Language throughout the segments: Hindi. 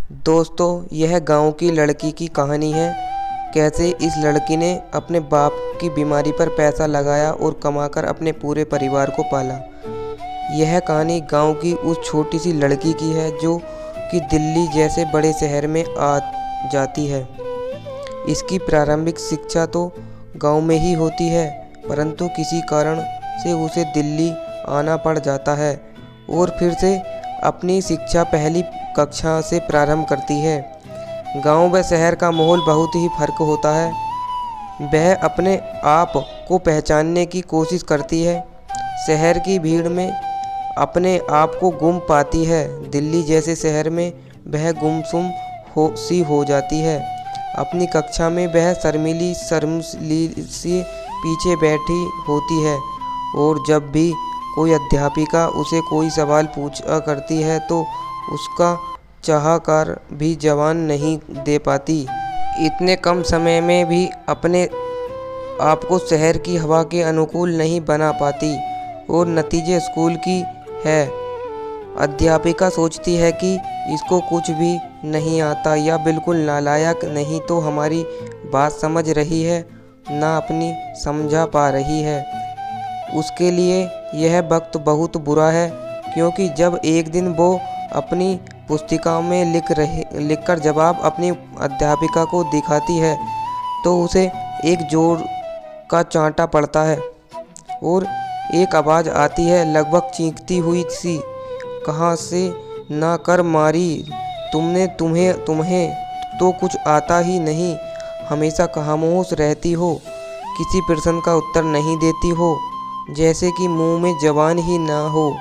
दोस्तों, यह गांव की लड़की की कहानी है। कैसे इस लड़की ने अपने बाप की बीमारी पर पैसा लगाया और कमाकर अपने पूरे परिवार को पाला। यह कहानी गांव की उस छोटी सी लड़की की है जो कि दिल्ली जैसे बड़े शहर में आ जाती है। इसकी प्रारंभिक शिक्षा तो गांव में ही होती है, परंतु किसी कारण से उसे दिल्ली आना पड़ जाता है और फिर से अपनी शिक्षा पहली कक्षा से प्रारंभ करती है। गांव व शहर का माहौल बहुत ही फर्क होता है। वह अपने आप को पहचानने की कोशिश करती है, शहर की भीड़ में अपने आप को गुम पाती है। दिल्ली जैसे शहर में वह गुमसुम हो जाती है। अपनी कक्षा में वह शर्मीली से पीछे बैठी होती है और जब भी कोई अध्यापिका उसे कोई सवाल पूछा करती है तो उसका चाहकर भी जवाब नहीं दे पाती। इतने कम समय में भी अपने आप को शहर की हवा के अनुकूल नहीं बना पाती और नतीजे स्कूल की है। अध्यापिका सोचती है कि इसको कुछ भी नहीं आता या बिल्कुल नालायक, नहीं तो हमारी बात समझ रही है, ना अपनी समझा पा रही है। उसके लिए यह वक्त बहुत बुरा है, क्योंकि जब एक दिन वो अपनी पुस्तिका में लिखकर जवाब अपनी अध्यापिका को दिखाती है तो उसे एक जोर का चांटा पड़ता है और एक आवाज़ आती है, लगभग चीखती हुई सी, कहाँ से ना कर मारी तुम्हें तो कुछ आता ही नहीं, हमेशा खामोश रहती हो, किसी प्रश्न का उत्तर नहीं देती हो, जैसे कि मुंह में जबान ही ना हो।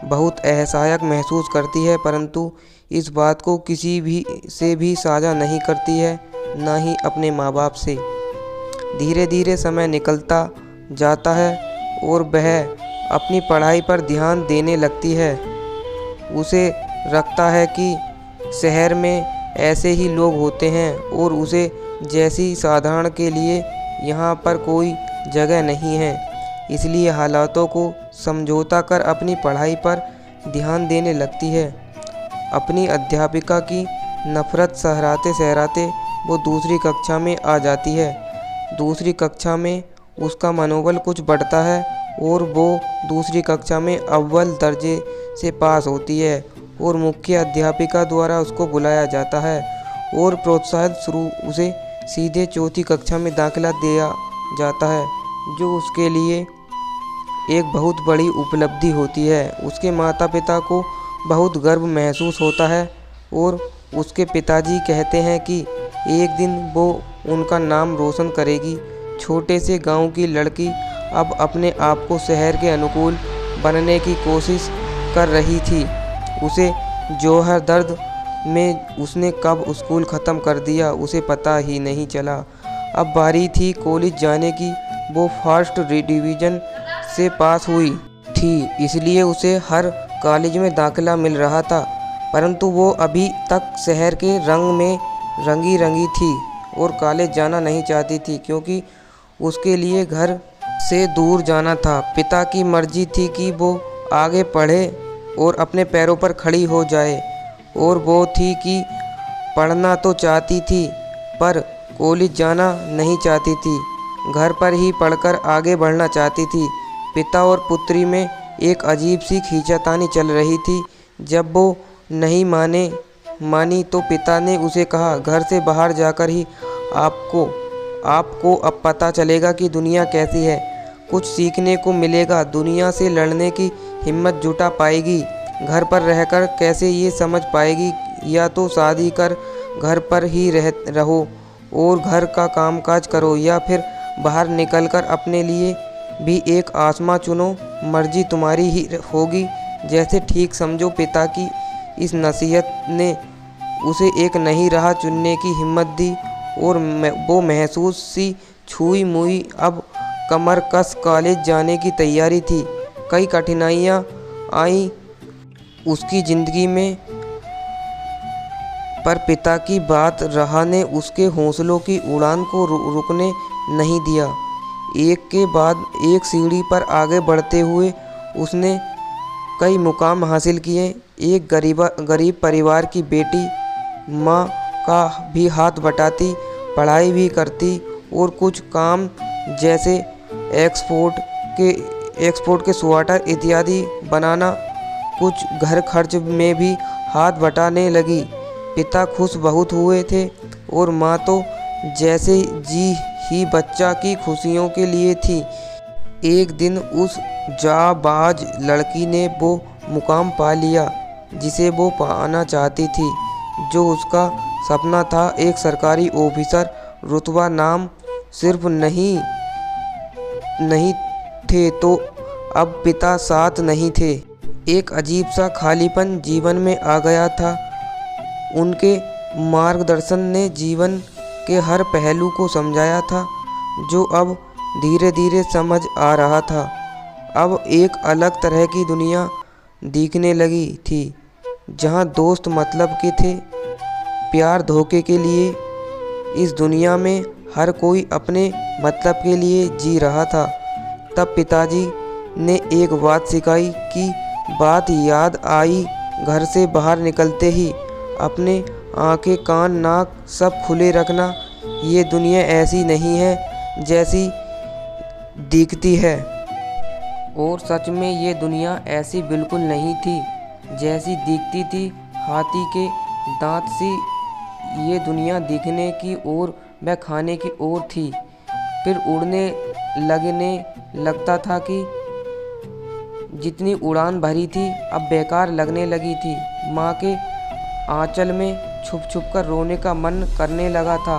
बहुत असहाय महसूस करती है, परंतु इस बात को किसी भी से भी साझा नहीं करती है, ना ही अपने माँ बाप से। धीरे धीरे समय निकलता जाता है और वह अपनी पढ़ाई पर ध्यान देने लगती है। उसे लगता है कि शहर में ऐसे ही लोग होते हैं और उसे जैसी साधारण के लिए यहाँ पर कोई जगह नहीं है। इसलिए हालातों को समझौता कर अपनी पढ़ाई पर ध्यान देने लगती है। अपनी अध्यापिका की नफ़रत सहराते सहराते वो दूसरी कक्षा में आ जाती है। दूसरी कक्षा में उसका मनोबल कुछ बढ़ता है और वो दूसरी कक्षा में अव्वल दर्जे से पास होती है और मुख्य अध्यापिका द्वारा उसको बुलाया जाता है और प्रोत्साहित स्वरूप उसे सीधे चौथी कक्षा में दाखिला दिया जाता है, जो उसके लिए एक बहुत बड़ी उपलब्धि होती है। उसके माता पिता को बहुत गर्व महसूस होता है और उसके पिताजी कहते हैं कि एक दिन वो उनका नाम रोशन करेगी। छोटे से गांव की लड़की अब अपने आप को शहर के अनुकूल बनने की कोशिश कर रही थी। उसे जौहर दर्द में उसने कब स्कूल ख़त्म कर दिया उसे पता ही नहीं चला। अब बारी थी कॉलेज जाने की। वो फर्स्ट डिवीज़न से पास हुई थी, इसलिए उसे हर कॉलेज में दाखिला मिल रहा था, परंतु वो अभी तक शहर के रंग में रंगी थी और कॉलेज जाना नहीं चाहती थी, क्योंकि उसके लिए घर से दूर जाना था। पिता की मर्जी थी कि वो आगे पढ़े और अपने पैरों पर खड़ी हो जाए, और वो थी कि पढ़ना तो चाहती थी पर कॉलेज जाना नहीं चाहती थी, घर पर ही पढ़कर आगे बढ़ना चाहती थी। पिता और पुत्री में एक अजीब सी खींचातानी चल रही थी। जब वो नहीं मानी तो पिता ने उसे कहा, घर से बाहर जाकर ही आपको अब पता चलेगा कि दुनिया कैसी है, कुछ सीखने को मिलेगा, दुनिया से लड़ने की हिम्मत जुटा पाएगी। घर पर रहकर कैसे ये समझ पाएगी, या तो शादी कर घर पर ही रहो और घर का कामकाज करो, या फिर बाहर निकलकर अपने लिए भी एक आसमां चुनो, मर्जी तुम्हारी ही होगी, जैसे ठीक समझो। पिता की इस नसीहत ने उसे एक नई राह चुनने की हिम्मत दी और वो महसूस सी छुई मुई अब कमर कस कॉलेज जाने की तैयारी थी। कई कठिनाइयाँ आई उसकी ज़िंदगी में, पर पिता की बात राह ने उसके हौसलों की उड़ान को रुकने नहीं दिया। एक के बाद एक सीढ़ी पर आगे बढ़ते हुए उसने कई मुकाम हासिल किए। एक गरीब परिवार की बेटी माँ का भी हाथ बटाती, पढ़ाई भी करती और कुछ काम जैसे एक्सपोर्ट के स्वेटर इत्यादि बनाना, कुछ घर खर्च में भी हाथ बटाने लगी। पिता खुश बहुत हुए थे और माँ तो जैसे जी ही बच्चा की खुशियों के लिए थी। एक दिन उस जाबाज लड़की ने वो मुकाम पा लिया जिसे वो पाना चाहती थी, जो उसका सपना था। एक सरकारी ऑफिसर रुतबा नाम सिर्फ नहीं थे तो अब पिता साथ नहीं थे। एक अजीब सा खालीपन जीवन में आ गया था। उनके मार्गदर्शन ने जीवन के हर पहलू को समझाया था, जो अब धीरे धीरे समझ आ रहा था। अब एक अलग तरह की दुनिया दिखने लगी थी, जहाँ दोस्त मतलब के थे, प्यार धोखे के लिए। इस दुनिया में हर कोई अपने मतलब के लिए जी रहा था। तब पिताजी ने एक बात सिखाई कि बात याद आई। घर से बाहर निकलते ही अपने आंखें, कान, नाक सब खुले रखना। ये दुनिया ऐसी नहीं है जैसी दिखती है। और सच में ये दुनिया ऐसी बिल्कुल नहीं थी जैसी दिखती थी। हाथी के दांत सी ये दुनिया दिखने की और व खाने की ओर थी। फिर उड़ने लगने लगता था कि जितनी उड़ान भरी थी अब बेकार लगने लगी थी। माँ के आंचल में छुप छुप कर रोने का मन करने लगा था।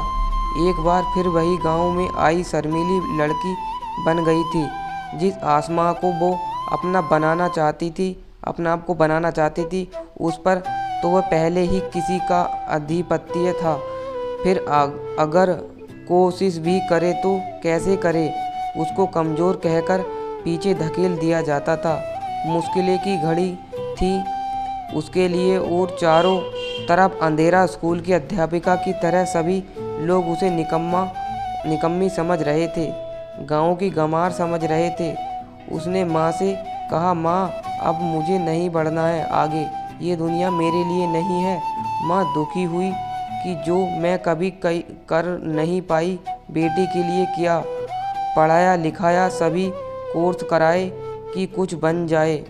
एक बार फिर वही गांव में आई शर्मीली लड़की बन गई थी। जिस आसमां को वो अपना आप को बनाना चाहती थी, उस पर तो वह पहले ही किसी का आधिपत्य था। फिर अगर कोशिश भी करे तो कैसे करे, उसको कमज़ोर कहकर पीछे धकेल दिया जाता था। मुश्किलें की घड़ी थी उसके लिए और चारों तरफ अंधेरा। स्कूल की अध्यापिका की तरह सभी लोग उसे निकम्मी समझ रहे थे, गांव की गंवार समझ रहे थे। उसने माँ से कहा, माँ अब मुझे नहीं बढ़ना है आगे, ये दुनिया मेरे लिए नहीं है। माँ दुखी हुई कि जो मैं कभी कर नहीं पाई, बेटी के लिए किया। पढ़ाया लिखाया, सभी कोर्स कराए कि कुछ बन जाए,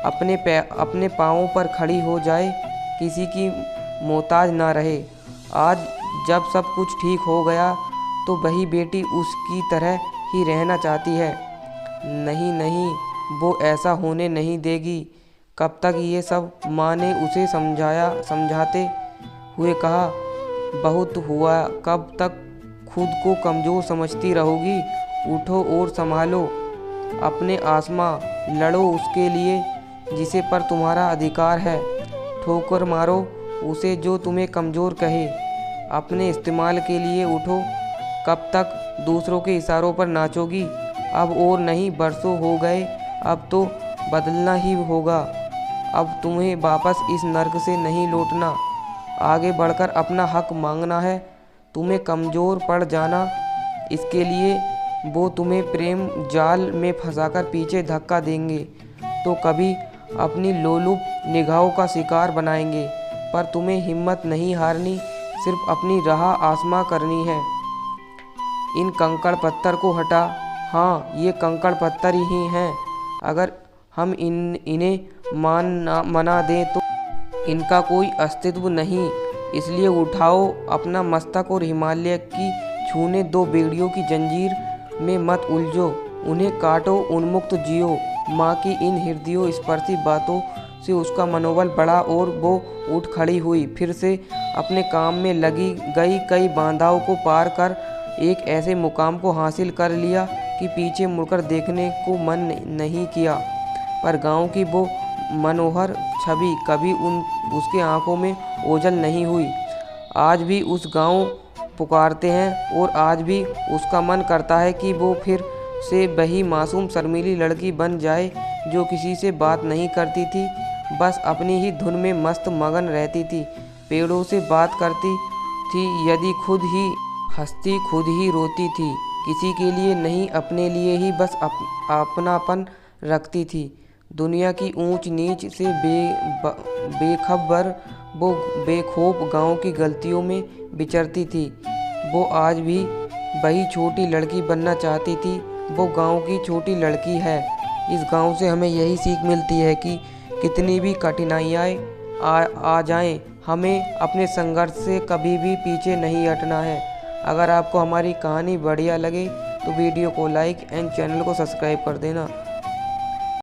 अपने पाँवों पर खड़ी हो जाए, किसी की मोहताज ना रहे। आज जब सब कुछ ठीक हो गया तो वही बेटी उसकी तरह ही रहना चाहती है। नहीं नहीं, वो ऐसा होने नहीं देगी। कब तक ये सब, माँ ने उसे समझाते हुए कहा। बहुत हुआ, कब तक खुद को कमज़ोर समझती रहोगी। उठो और संभालो अपने आसमां, लड़ो उसके लिए जिसे पर तुम्हारा अधिकार है। ठोकर मारो उसे जो तुम्हें कमज़ोर कहे। अपने इस्तेमाल के लिए उठो। कब तक दूसरों के इशारों पर नाचोगी। अब और नहीं, बरसों हो गए, अब तो बदलना ही होगा। अब तुम्हें वापस इस नर्क से नहीं लौटना, आगे बढ़कर अपना हक मांगना है। तुम्हें कमज़ोर पड़ जाना, इसके लिए वो तुम्हें प्रेम जाल में फंसाकर पीछे धक्का देंगे तो कभी अपनी लोलुप निगाहों का शिकार बनाएंगे। पर तुम्हें हिम्मत नहीं हारनी, सिर्फ अपनी राह आसमां करनी है। इन कंकड़ पत्थर को हटा। हाँ, ये कंकड़ पत्थर ही हैं। अगर हम इन्हें मना दें तो इनका कोई अस्तित्व नहीं। इसलिए उठाओ अपना मस्तक और हिमालय की छूने दो बेड़ियों की जंजीर में मत उलझो। उन्हें काटो, उन्मुक्त जियो। माँ की इन हृदयों स्पर्शी बातों से उसका मनोबल बढ़ा और वो उठ खड़ी हुई। फिर से अपने काम में लगी गई। कई बाधाओं को पार कर एक ऐसे मुकाम को हासिल कर लिया कि पीछे मुड़कर देखने को मन नहीं किया। पर गांव की वो मनोहर छवि कभी उसके आंखों में ओझल नहीं हुई। आज भी उस गांव पुकारते हैं और आज भी उसका मन करता है कि वो फिर से वही मासूम शर्मीली लड़की बन जाए जो किसी से बात नहीं करती थी, बस अपनी ही धुन में मस्त मगन रहती थी। पेड़ों से बात करती थी, यदि खुद ही हंसती, खुद ही रोती थी। किसी के लिए नहीं, अपने लिए ही बस अपनापन रखती थी। दुनिया की ऊंच नीच से बेखबर वो बेखौफ गांव की गलियों में विचरती थी। वो आज भी वही छोटी लड़की बनना चाहती थी। वो गांव की छोटी लड़की है। इस गांव से हमें यही सीख मिलती है कि कितनी भी कठिनाइयाँ आ जाएं, हमें अपने संघर्ष से कभी भी पीछे नहीं हटना है। अगर आपको हमारी कहानी बढ़िया लगे तो वीडियो को लाइक एंड चैनल को सब्सक्राइब कर देना।